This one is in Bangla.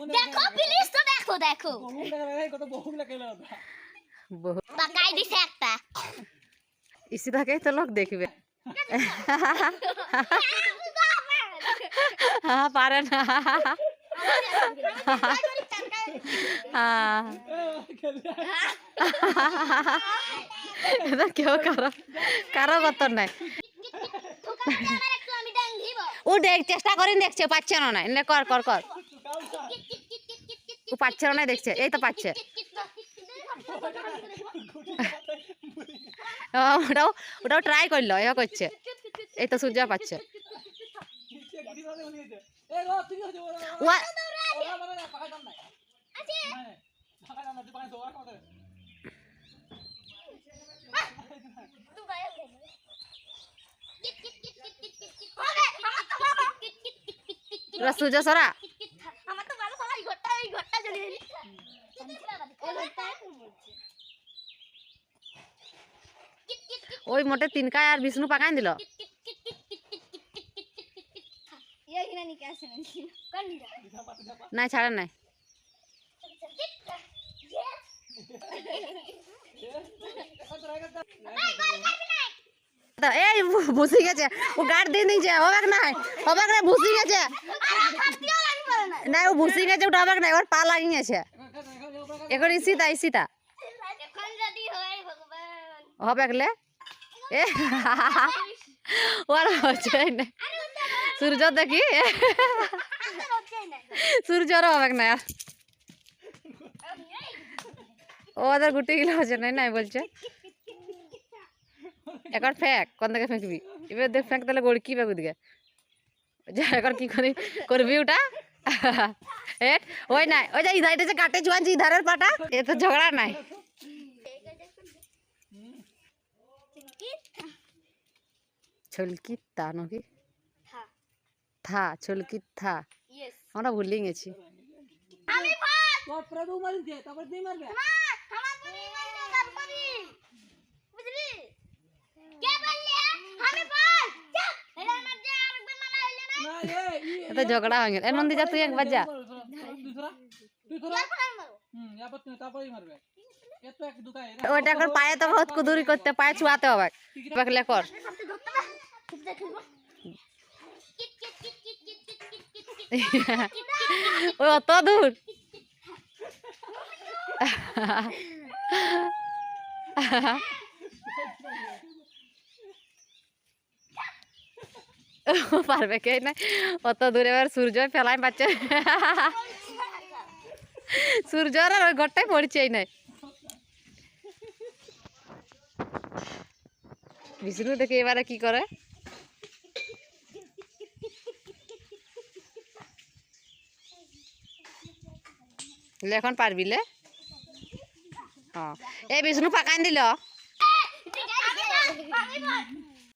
দেখো প্লিজ তো দেখো দেখো পাকাই দিছে একটা ইসি থাকে তো লোক দেখবে হ্যাঁ পারে না কেউ কারো কারো কত নাই ও দেখ চেষ্টা করেন দেখছে পাচ্ছে না না এনে কর কর কর ও পাচ্ছে না দেখছে এই তো পাচ্ছে ওটাও ওটাও ট্রাই করলো এ করছে এই তো সূর্য পাচ্ছে সূর্য সরা ওই মোটে তিনকায় আর বিষ্ণু পাকাই দিল নাই ছাড়েন নাই এই ভুসি গেছে ও গাড় দিয়ে দিয়েছে হবাক নাই ভুসি গেছে নাই ও ভুসি গেছে ওটা হবাক নাই ওর পা লাগিয়ে গেছে এখন ইসিতা ইসিতা হবে গেলে এ ওর হচ্ছে না সূর্য দেখি সূর্যর হবে না আর ওদের গুটি গিলা হচ্ছে নাই নাই বলছে এখন ফেক কোন দিকে ফেঁকবি এবার দেখ ফেঁক তাহলে গড়ি কি বেগু দিকে যা এখন কি করবি ওটা ওই নাই ওই যে ইধার যে কাটে চুয়ানছি ইধারের পাটা এ তো ঝগড়া নাই ছলকি তা নাকি থা ছলকি থা আমরা ভুলে গেছি तो झगड़ा हो गया नंदी जा तू एक बार जा ওটা কর পায়ে তো বহুত কুদুরি করতে পায়ে ছুয়াতে হবে পাকলে কর ও অত দূর পারবে কে না অত দূরে এবার সূর্য ফেলাই পাচ্ছে সূর্যর আর ওই ঘরটাই পড়ছে এই নাই বিষ্ণু দেখে এবারে কি করে এখন পারবি লে হ্যাঁ এই বিষ্ণু পাকাই দিল